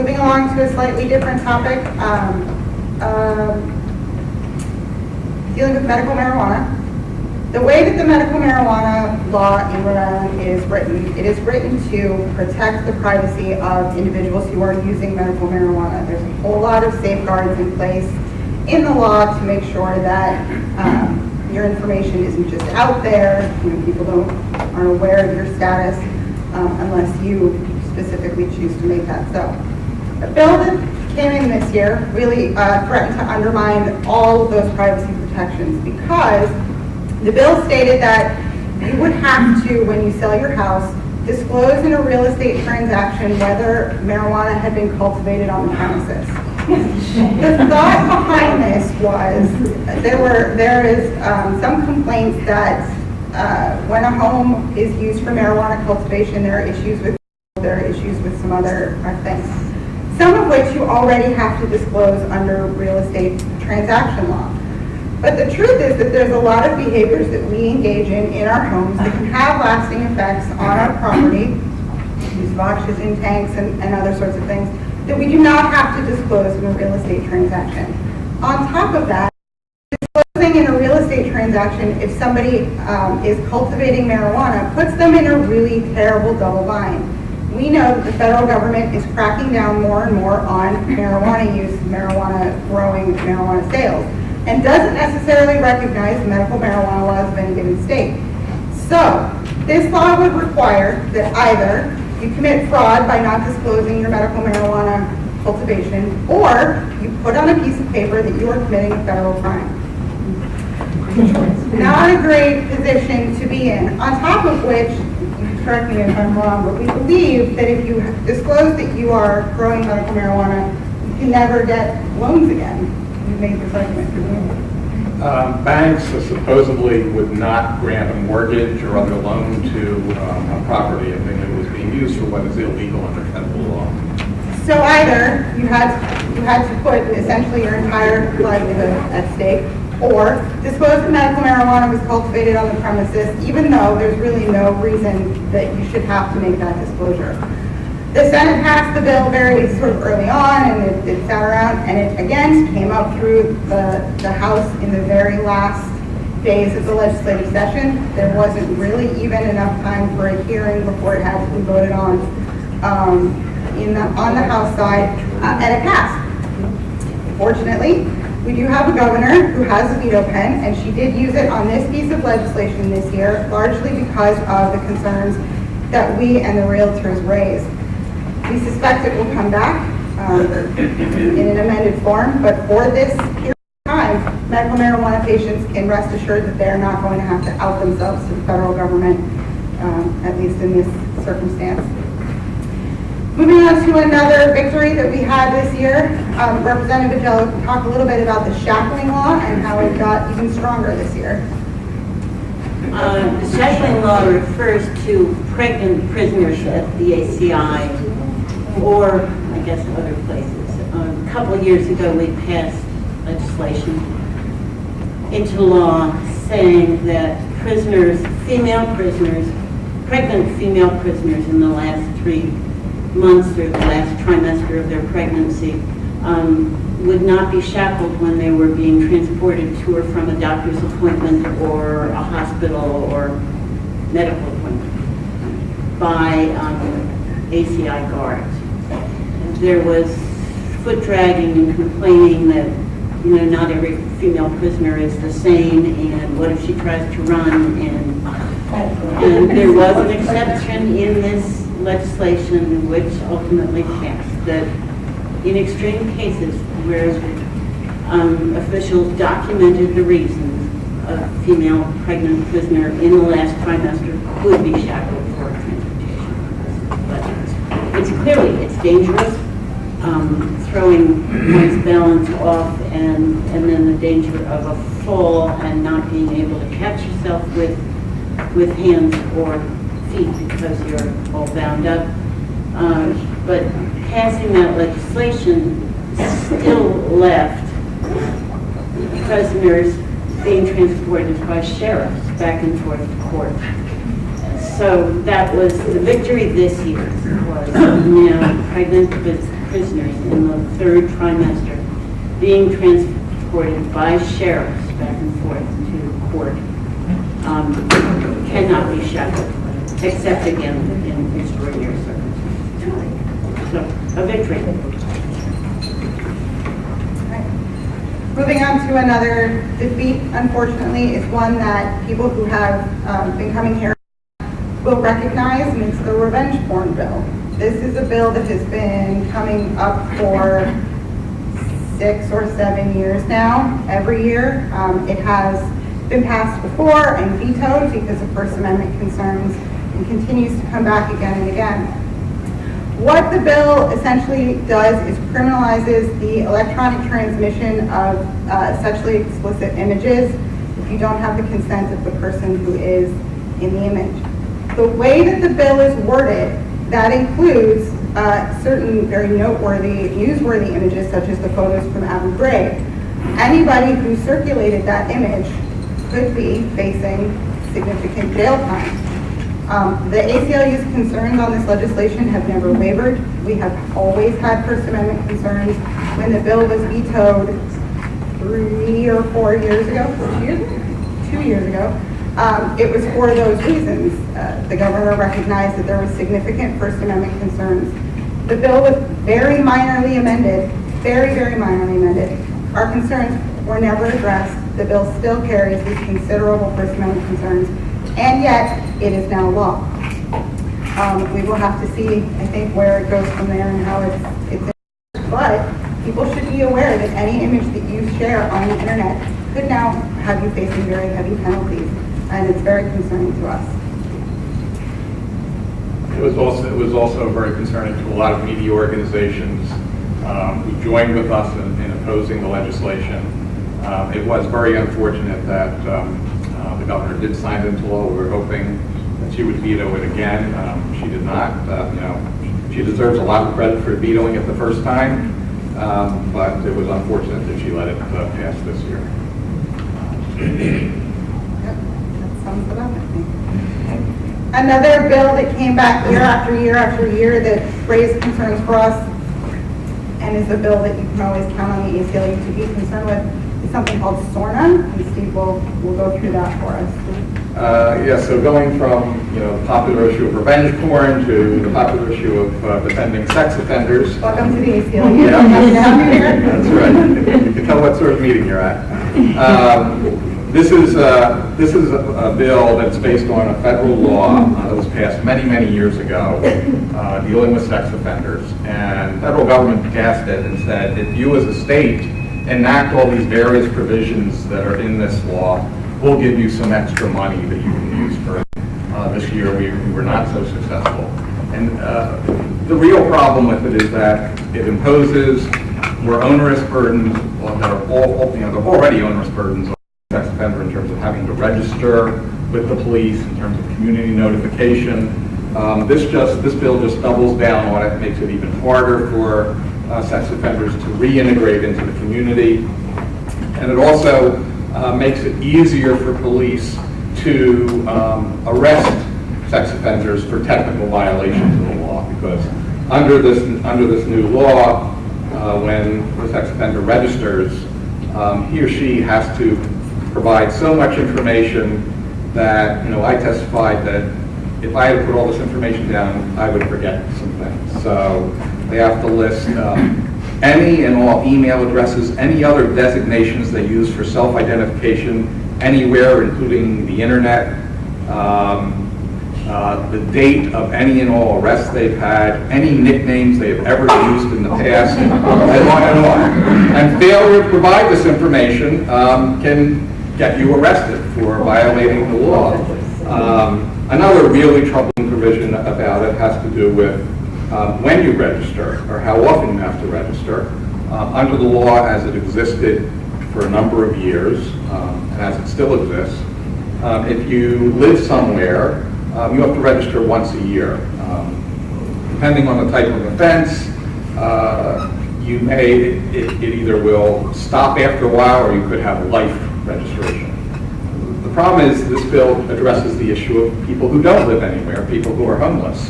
moving along to a slightly different topic, dealing with medical marijuana. The way that the medical marijuana law in Rhode Island is written, it is written to protect the privacy of individuals who are using medical marijuana. There's a whole lot of safeguards in place in the law to make sure that your information isn't just out there. People aren't aware of your status unless you specifically choose to make that so. The bill that came in this year really threatened to undermine all of those privacy protections because the bill stated that you would have to, when you sell your house, disclose in a real estate transaction whether marijuana had been cultivated on the premises. The thought behind this was there is some complaints that when a home is used for marijuana cultivation, there are issues with some other things, some of which you already have to disclose under real estate transaction law. But the truth is that there's a lot of behaviors that we engage in our homes that can have lasting effects on our property, use of oxygen tanks and other sorts of things, that we do not have to disclose in a real estate transaction. On top of that, disclosing in a real estate transaction if somebody is cultivating marijuana puts them in a really terrible double bind. We know that the federal government is cracking down more and more on marijuana use, marijuana growing, marijuana sales, and doesn't necessarily recognize the medical marijuana laws of any given state. So, this law would require that either you commit fraud by not disclosing your medical marijuana cultivation, or you put on a piece of paper that you are committing a federal crime. Not a great position to be in. On top of which, correct me if I'm wrong, but we believe that if you disclose that you are growing medical marijuana, you can never get loans again. You made this argument. Banks supposedly would not grant a mortgage or other loan to a property if they knew it was being used for what is illegal under federal law. So either you had to put essentially your entire livelihood at stake, or disclose that medical marijuana was cultivated on the premises, even though there's really no reason that you should have to make that disclosure. The Senate passed the bill very sort of early on, and it sat around, and it again came up through the House in the very last days of the legislative session. There wasn't really even enough time for a hearing before it had to be voted on on the House side, and it passed. Fortunately, we do have a governor who has a veto pen, and she did use it on this piece of legislation this year, largely because of the concerns that we and the realtors raised. We suspect it will come back in an amended form, but for this period of time, medical marijuana patients can rest assured that they're not going to have to out themselves to the federal government, at least in this circumstance. Moving on to another victory that we had this year, Representative Jello can talk a little bit about the shackling law and how it got even stronger this year. The shackling law refers to pregnant prisoners at the ACI or, I guess, other places. A couple of years ago, we passed legislation into law saying that prisoners, pregnant female prisoners in the last 3 months or the last trimester of their pregnancy would not be shackled when they were being transported to or from a doctor's appointment or a hospital or medical appointment by ACI guards. There was foot dragging and complaining that, not every female prisoner is the same, and what if she tries to run, and there was an exception in this legislation which ultimately passed that in extreme cases where officials documented the reasons a female pregnant prisoner in the last trimester could be shackled for transportation. But it's dangerous, throwing one's balance off and then the danger of a fall and not being able to catch yourself with hands or feet because you're all bound up. But passing that legislation still left prisoners being transported by sheriffs back and forth to court. So that was the victory this year, was now pregnant prisoners in the third trimester being transported by sheriffs back and forth to court cannot be shackled, except again in extraordinary circumstances. So, a victory. Moving on to another defeat, unfortunately, is one that people who have been coming here will recognize, and it's the revenge porn bill. This is a bill that has been coming up for 6 or 7 years now, every year. It has been passed before and vetoed because of First Amendment concerns and continues to come back again and again. What the bill essentially does is criminalizes the electronic transmission of sexually explicit images if you don't have the consent of the person who is in the image. The way that the bill is worded, that includes certain very noteworthy, newsworthy images such as the photos from Abu Ghraib. Anybody who circulated that image could be facing significant jail time. The ACLU's concerns on this legislation have never wavered. We have always had First Amendment concerns. When the bill was vetoed 3 or 4 years ago, 2 years ago, it was for those reasons. The governor recognized that there was significant First Amendment concerns. The bill was very minorly amended, very, very minorly amended. Our concerns were never addressed. The bill still carries these considerable First Amendment concerns, and yet it is now law. We will have to see, I think, where it goes from there and how it's but people should be aware that any image that you share on the internet could now have you facing very heavy penalties, and it's very concerning to us. It was also very concerning to a lot of media organizations who joined with us in opposing the legislation. It was very unfortunate that the governor did sign it into law. We were hoping that she would veto it again. She did not. She deserves a lot of credit for vetoing it the first time, but it was unfortunate that she let it pass this year. Yep, that sums it up, I think. Another bill that came back year after year after year that raised concerns for us, and is a bill that you can always count on the ACLU to be concerned with, is something called SORNA, and Steve will go through that for us. Yeah, so going from the popular issue of revenge porn to the popular issue of defending sex offenders. Welcome to the ACLU. Yeah. Happy to have you here. That's right. You can tell what sort of meeting you're at. This is a bill that's based on a federal law that was passed many, many years ago dealing with sex offenders. And the federal government passed it and said, if you as a state enact all these various provisions that are in this law, we'll give you some extra money that you can use for this year. We were not so successful. And the real problem with it is that it imposes more onerous burdens that are they're already onerous burdens on the sex offender in terms of having to register with the police, in terms of community notification. This bill just doubles down on it, makes it even harder for sex offenders to reintegrate into the community. And it also makes it easier for police to arrest sex offenders for technical violations of the law, because under this new law, when the sex offender registers, he or she has to provide so much information that I testified that if I had to put all this information down, I would forget some things. So they have to list any and all email addresses, any other designations they use for self-identification anywhere, including the internet, the date of any and all arrests they've had, any nicknames they have ever used in the past, and on and on. And failure to provide this information can get you arrested for violating the law. Another really troubling provision about it has to do with when you register, or how often you have to register. Under the law as it existed for a number of years, and as it still exists, if you live somewhere, you have to register once a year. Depending on the type of offense, it either will stop after a while, or you could have life registration. The problem is this bill addresses the issue of people who don't live anywhere, people who are homeless.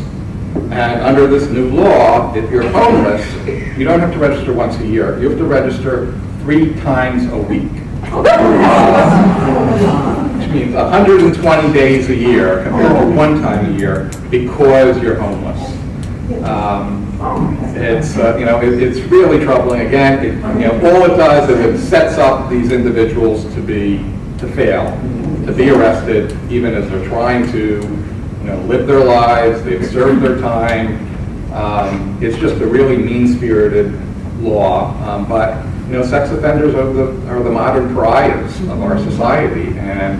And under this new law, if you're homeless, you don't have to register once a year. You have to register 3 times a week. Which means 120 days a year compared to 1 time a year because you're homeless. It's it's really troubling. Again, all it does is it sets up these individuals to fail, to be arrested, even as they're trying to live their lives. They've served their time. It's just a really mean-spirited law, but sex offenders are the modern pariahs of our society, and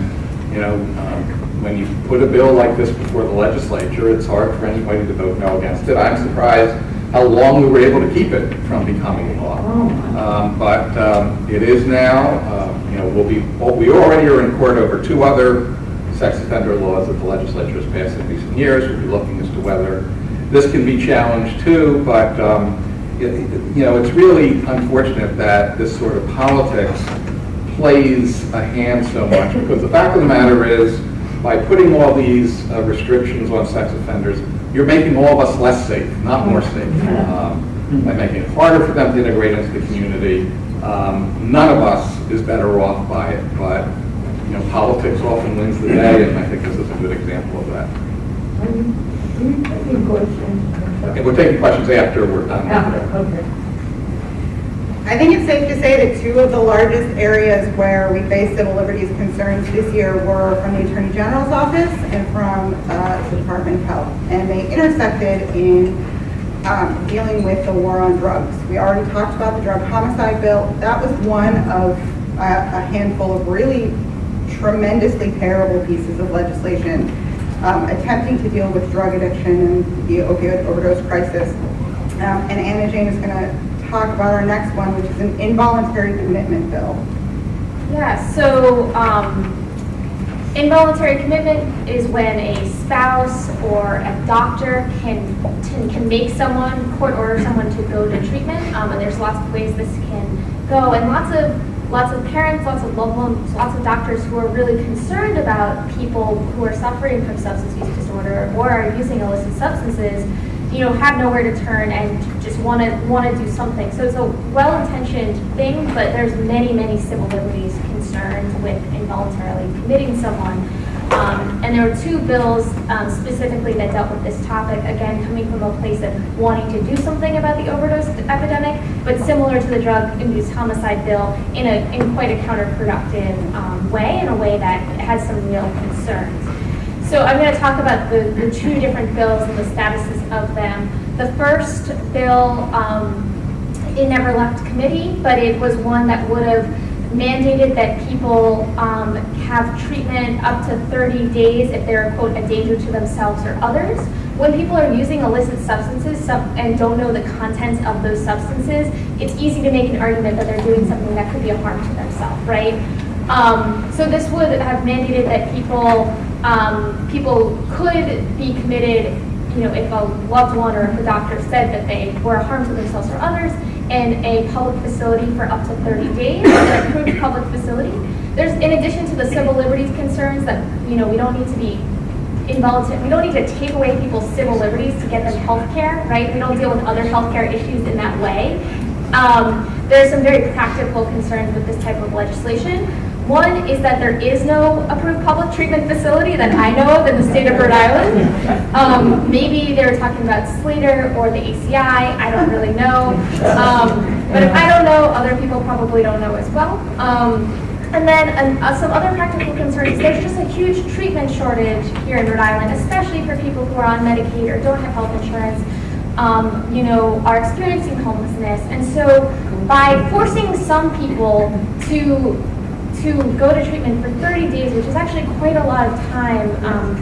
when you put a bill like this before the legislature, it's hard for anybody to vote no against it. I'm surprised how long we were able to keep it from becoming law, but it is now. We already are in court over 2 other sex offender laws that the legislature has passed in recent years. We'll be looking as to whether this can be challenged too, but it's really unfortunate that this sort of politics plays a hand so much, because the fact of the matter is, by putting all these restrictions on sex offenders, you're making all of us less safe, not more safe. By making it harder for them to integrate into the community, none of us is better off by it, but politics often wins the day, and I think this is a good example of that. Okay, we're taking questions after we're done. Okay. I think it's safe to say that 2 of the largest areas where we face civil liberties concerns this year were from the Attorney General's office and from the Department of Health, and they intersected in dealing with the war on drugs. We already talked about the drug homicide bill. That was one of a handful of really tremendously terrible pieces of legislation attempting to deal with drug addiction and the opioid overdose crisis. And Anna Jane is going to talk about our next one, which is an involuntary commitment bill. Yeah, so involuntary commitment is when a spouse or a doctor can make someone, court order someone to go to treatment, and there's lots of ways this can go, and lots of parents, lots of loved ones, lots of doctors who are really concerned about people who are suffering from substance use disorder or are using illicit substances, have nowhere to turn and just want to do something. So it's a well-intentioned thing, but there's many civil liberties concerns with involuntarily committing someone. And there were 2 bills specifically that dealt with this topic, again, coming from a place of wanting to do something about the overdose epidemic, but similar to the drug-induced homicide bill in quite a counterproductive way, in a way that has some real concerns. So I'm going to talk about the 2 different bills and the statuses of them. The first bill, it never left committee, but it was one that would have mandated that people have treatment up to 30 days if they're, quote, a danger to themselves or others. When people are using illicit substances and don't know the contents of those substances, it's easy to make an argument that they're doing something that could be a harm to themselves, right? So this would have mandated that people could be committed, if a loved one or if a doctor said that they were a harm to themselves or others, in a public facility for up to 30 days, an approved public facility. There's, in addition to the civil liberties concerns that, we don't need to be involuntary, we don't need to take away people's civil liberties to get them health care, right? We don't deal with other healthcare issues in that way. There's some very practical concerns with this type of legislation. One is that there is no approved public treatment facility that I know of in the state of Rhode Island. Maybe they were talking about Slater or the ACI, I don't really know. But if I don't know, other people probably don't know as well. And then some other practical concerns, there's just a huge treatment shortage here in Rhode Island, especially for people who are on Medicaid or don't have health insurance, are experiencing homelessness. And so by forcing some people to go to treatment for 30 days, which is actually quite a lot of time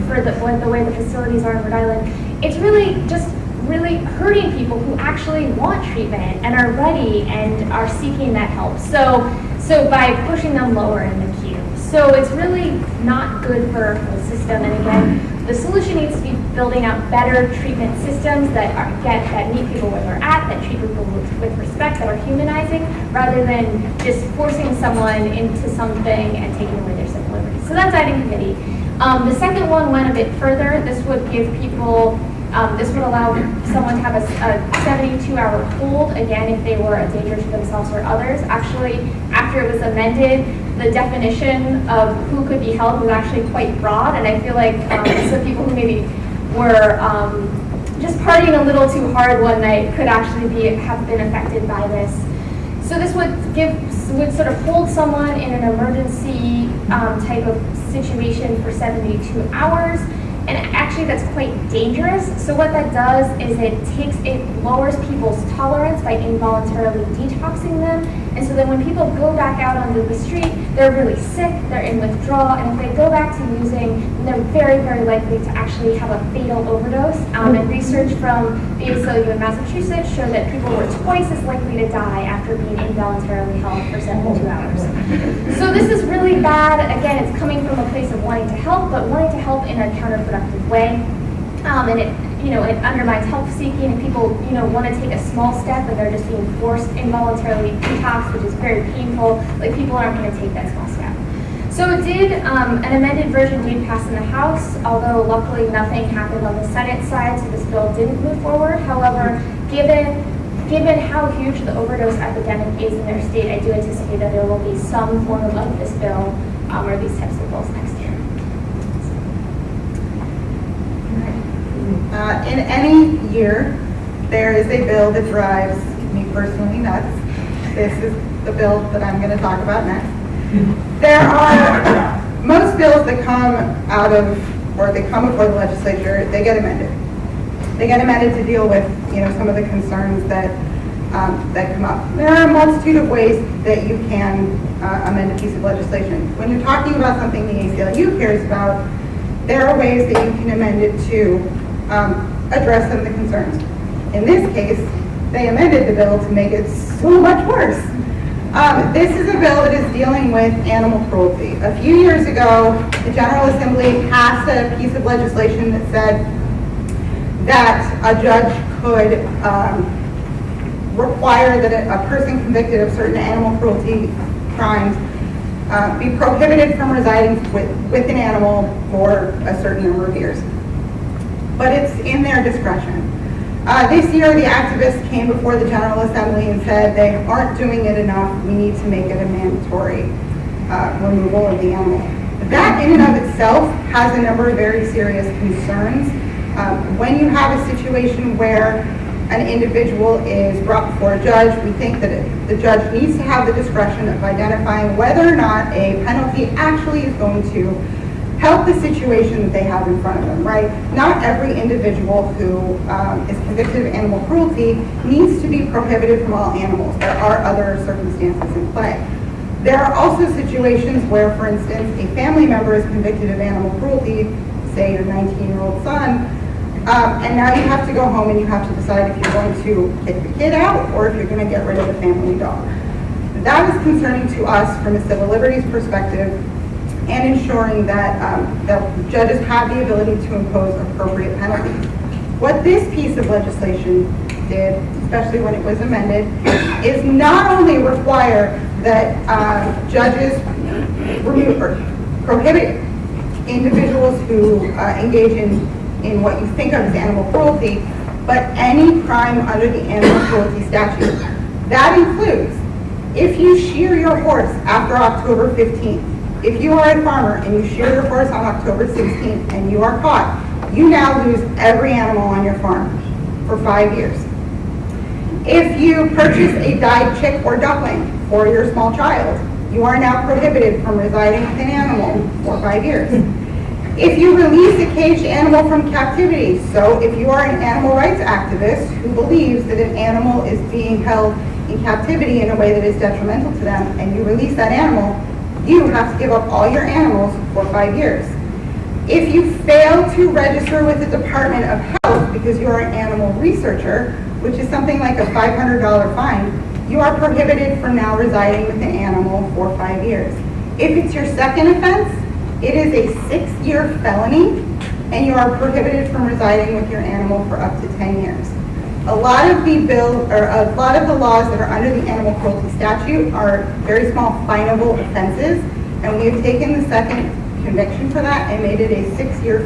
for the way the facilities are in Rhode Island, it's really hurting people who actually want treatment and are ready and are seeking that help. So by pushing them lower in the queue. So it's really not good for the system. And again, the solution needs to be building out better treatment systems that meet people where they're at, that treat people with respect, that are humanizing, rather than just forcing someone into something and taking away their civil liberties. So that's died in committee. The second one went a bit further. This would give people This would allow someone to have a 72-hour hold, again, if they were a danger to themselves or others. Actually, after it was amended, the definition of who could be held was actually quite broad, and I feel like some people who maybe were just partying a little too hard one night could actually have been affected by this. So this would sort of hold someone in an emergency type of situation for 72 hours. And actually that's quite dangerous. So what that does is it lowers people's tolerance by involuntarily detoxing them. And so then when people go back out onto the street, they're really sick, they're in withdrawal, and if they go back to using, then they're very, very likely to actually have a fatal overdose. And research from the ACLU in Massachusetts showed that people were twice as likely to die after being involuntarily held for 72 hours. So this is really bad. Again, it's coming from a place of wanting to help, but wanting to help in a counterproductive way. And it undermines help seeking, and people, want to take a small step and they're just being forced involuntarily detox, which is very painful. Like, people aren't going to take that small step. So it did, an amended version did pass in the House, although luckily nothing happened on the Senate side, so this bill didn't move forward. However, given how huge the overdose epidemic is in their state, I do anticipate that there will be some form of this bill or these types of bills next year. In any year, there is a bill that drives me personally nuts. This is the bill that I'm going to talk about next. There are most bills that come out of, or they come before the legislature, they get amended. They get amended to deal with, some of the concerns that come up. There are a multitude of ways that you can amend a piece of legislation. When you're talking about something the ACLU cares about, there are ways that you can amend it to address some of the concerns. In this case, they amended the bill to make it so much worse. This is a bill that is dealing with animal cruelty. A few years ago, the General Assembly passed a piece of legislation that said that a judge could require that a person convicted of certain animal cruelty crimes be prohibited from residing with an animal for a certain number of years. But it's in their discretion. This year, the activists came before the General Assembly and said they aren't doing it enough. We need to make it a mandatory removal of the animal. That in and of itself has a number of very serious concerns. When you have a situation where an individual is brought before a judge, we think that the judge needs to have the discretion of identifying whether or not a penalty actually is going to help the situation that they have in front of them, right? Not every individual who is convicted of animal cruelty needs to be prohibited from all animals. There are other circumstances in play. There are also situations where, for instance, a family member is convicted of animal cruelty, say your 19-year-old son, and now you have to go home and you have to decide if you're going to kick the kid out or if you're going to get rid of the family dog. That is concerning to us from a civil liberties perspective, and ensuring that, that judges have the ability to impose appropriate penalties. What this piece of legislation did, especially when it was amended, is not only require that judges remove or prohibit individuals who engage in what you think of as animal cruelty, but any crime under the animal cruelty statute. That includes if you shear your horse after October 15th, if you are a farmer and you shear your horse on October 16th and you are caught, you now lose every animal on your farm for 5 years. If you purchase a dyed chick or duckling for your small child, you are now prohibited from residing with an animal for 5 years. If you release a caged animal from captivity, so if you are an animal rights activist who believes that an animal is being held in captivity in a way that is detrimental to them, and you release that animal, you have to give up all your animals for 5 years. If you fail to register with the Department of Health because you are an animal researcher, which is something like a $500 fine, you are prohibited from now residing with an animal for 5 years. If it's your second offense, it is a 6-year felony, and you are prohibited from residing with your animal for up to 10 years. A lot of the laws that are under the animal cruelty statute are very small finable offenses, and we have taken the second conviction for that and made it a 6-year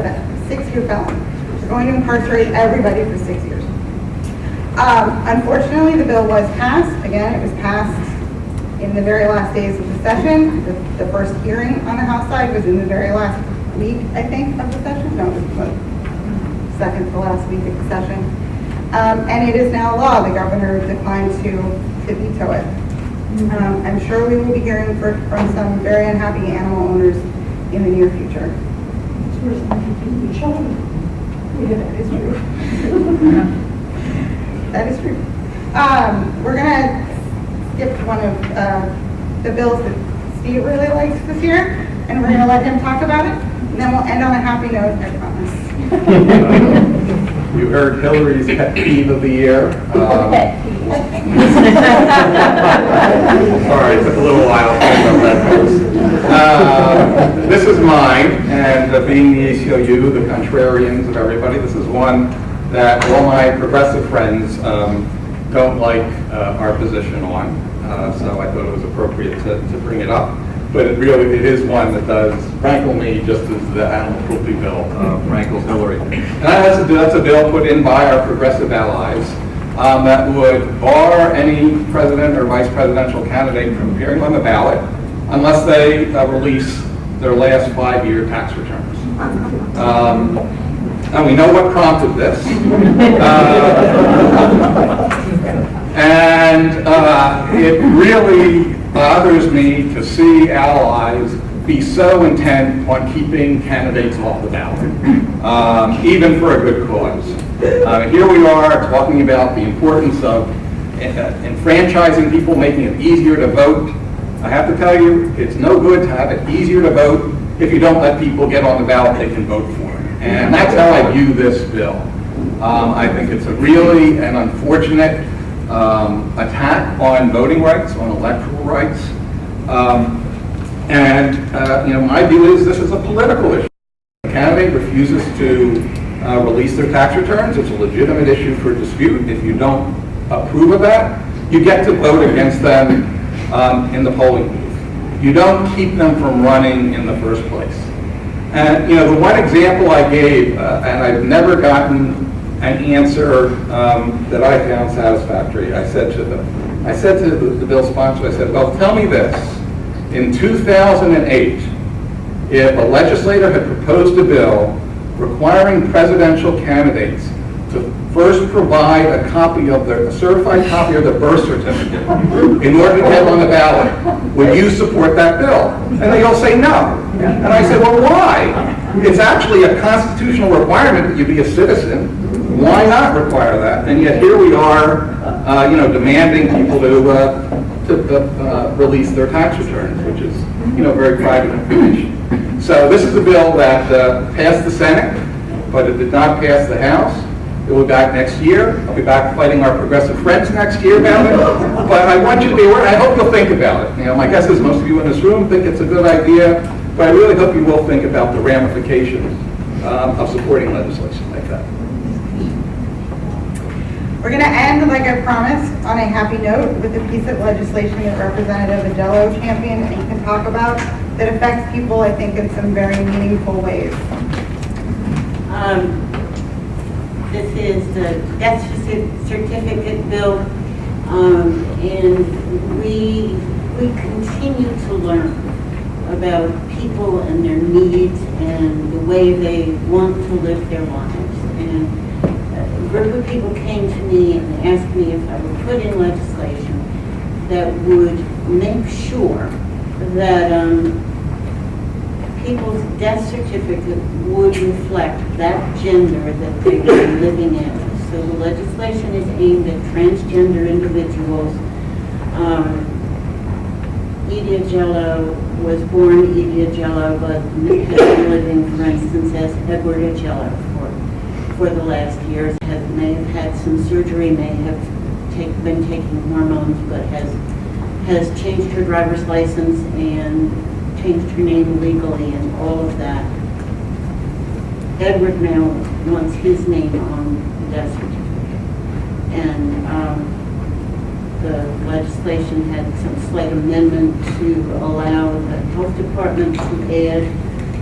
felony. going to incarcerate everybody for 6 years. Unfortunately, the bill was passed. Again, it was passed in the very last days of the session. The first hearing on the House side was in the very last week, I think, of the session. No, it was the second to last week of the session. And it is now law. The governor declined to veto it. I'm sure we will be hearing from some very unhappy animal owners in the near future. It's worse than keeping the children. Yeah, that is true. That is true. We're going to skip one of the bills that Steve really likes this year, and we're going to let him talk about it, and then we'll end on a happy note, I promise. You heard Hillary's pet peeve of the year. Sorry, it took a little while to think about that, folks. This is mine, and being the ACLU, the contrarians of everybody, this is one that all my progressive friends don't like our position on. So I thought it was appropriate to bring it up. But it is one that does rankle me just as the animal cruelty bill rankles Hillary. And that's a bill put in by our progressive allies that would bar any president or vice presidential candidate from appearing on the ballot unless they release their last 5-year tax returns. And we know what prompted this. And it really bothers me to see allies be so intent on keeping candidates off the ballot, even for a good cause. Here we are talking about the importance of enfranchising people, making it easier to vote. I have to tell you, it's no good to have it easier to vote if you don't let people get on the ballot they can vote for. And that's how I view this bill. I think it's a really an unfortunate attack on voting rights, on electoral rights. My view is this is a political issue. If a candidate refuses to release their tax returns, it's a legitimate issue for dispute. If you don't approve of that, you get to vote against them in the polling booth. You don't keep them from running in the first place. And the one example I gave, and I've never gotten an answer that I found satisfactory. I said to the bill sponsor, I said, well, tell me this. In 2008, if a legislator had proposed a bill requiring presidential candidates to first provide a certified copy of the birth certificate in order to get on the ballot, would you support that bill? And they all say no. And I said, well, why? It's actually a constitutional requirement that you be a citizen. Why not require that? And yet here we are, demanding people to release their tax returns, which is, very private information. So this is a bill that passed the Senate, but it did not pass the House. It will be back next year. I'll be back fighting our progressive friends next year about it. But I want you to be aware, I hope you'll think about it. My guess is most of you in this room think it's a good idea, but I really hope you will think about the ramifications of supporting legislation like that. We're going to end, like I promised, on a happy note with a piece of legislation that Representative Adello championed and can talk about that affects people, I think, in some very meaningful ways. This is the death certificate bill, and we continue to learn about people and their needs and the way they want to live their lives. And a group of people came to me and asked me if I would put in legislation that would make sure that people's death certificate would reflect that gender that they were living in. So the legislation is aimed at transgender individuals. Edie Agello was born Edie Agello, but has been living, for instance, as Edward Agello for the last years. May have had some surgery, may have been taking hormones, but has changed her driver's license and changed her name legally and all of that. Edward now wants his name on the death certificate. And the legislation had some slight amendment to allow the health department to add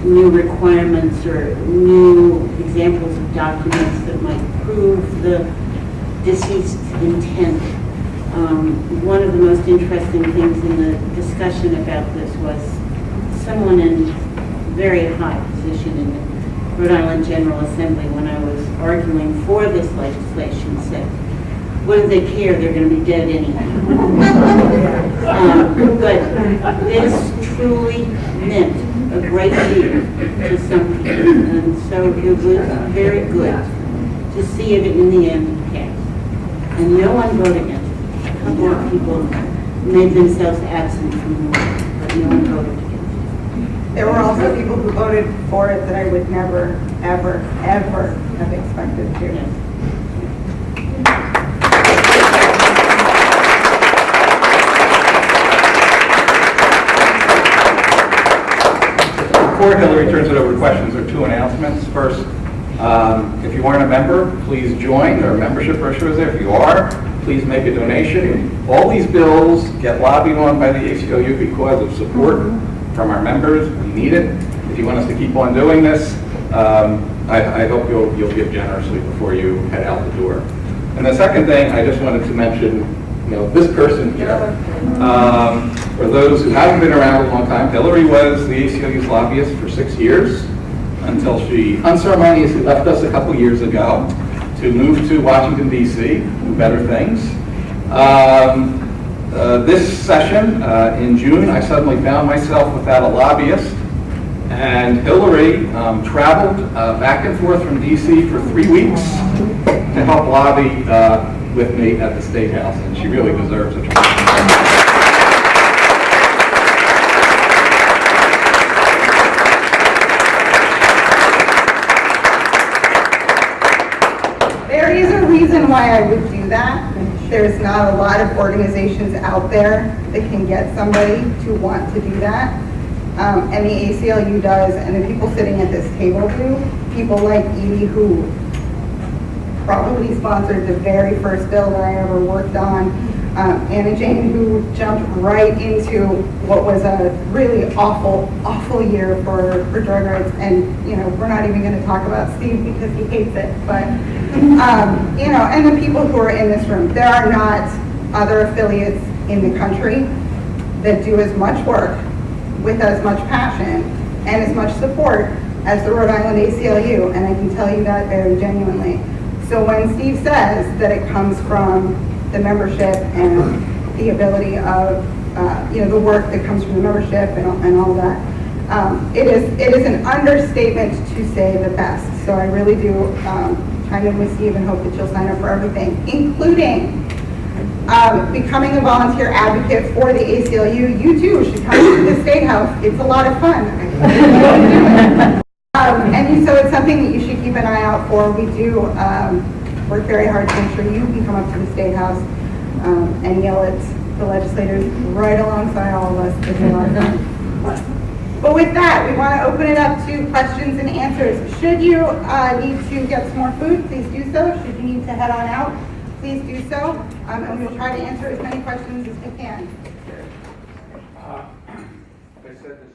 new requirements or new examples of documents that might prove the deceased's intent. One of the most interesting things in the discussion about this was someone in very high position in the Rhode Island General Assembly, when I was arguing for this legislation, said, what do they care? They're going to be dead anyhow. But this truly meant a great deal to some people, and so it was very good to see it in the end pass. And no one voted against it. A couple of people made themselves absent from the vote, but no one voted against it. There were also people who voted for it that I would never, ever, ever have expected to. Yes. Before Hillary turns it over to questions, there are two announcements. First, if you aren't a member, please join. There are membership brochures there. If you are, please make a donation. All these bills get lobbied on by the ACLU because of support from our members. We need it. If you want us to keep on doing this, I hope you'll give generously before you head out the door. And the second thing, I just wanted to mention, this person here. For those who haven't been around a long time, Hillary was the ACLU's lobbyist for 6 years until she unceremoniously left us a couple years ago to move to Washington, D.C., do better things. This session in June, I suddenly found myself without a lobbyist, and Hillary traveled back and forth from D.C. for 3 weeks to help lobby with me at the State House, and she really deserves it. There is a reason why I would do that. There's not a lot of organizations out there that can get somebody to want to do that. And the ACLU does, and the people sitting at this table do. People like Edie, who probably sponsored the very first bill that I ever worked on. Anna Jane, who jumped right into what was a really awful, awful year for drug rights. And, we're not even going to talk about Steve because he hates it. But, and the people who are in this room. There are not other affiliates in the country that do as much work with as much passion and as much support as the Rhode Island ACLU. And I can tell you that very genuinely. So when Steve says that it comes from the membership and the ability of, the work that comes from the membership and all that, it is an understatement to say the best. So I really do chime in with Steve and hope that you'll sign up for everything, including becoming a volunteer advocate for the ACLU. You too should come to the State House. It's a lot of fun. And so it's something that you should keep an eye out for. We do work very hard to make sure you can come up to the State House and yell at the legislators right alongside all of us. It's a lot of fun. But with that, we want to open it up to questions and answers. Should you need to get some more food, please do so. Should you need to head on out, please do so. And we'll try to answer as many questions as we can. They said this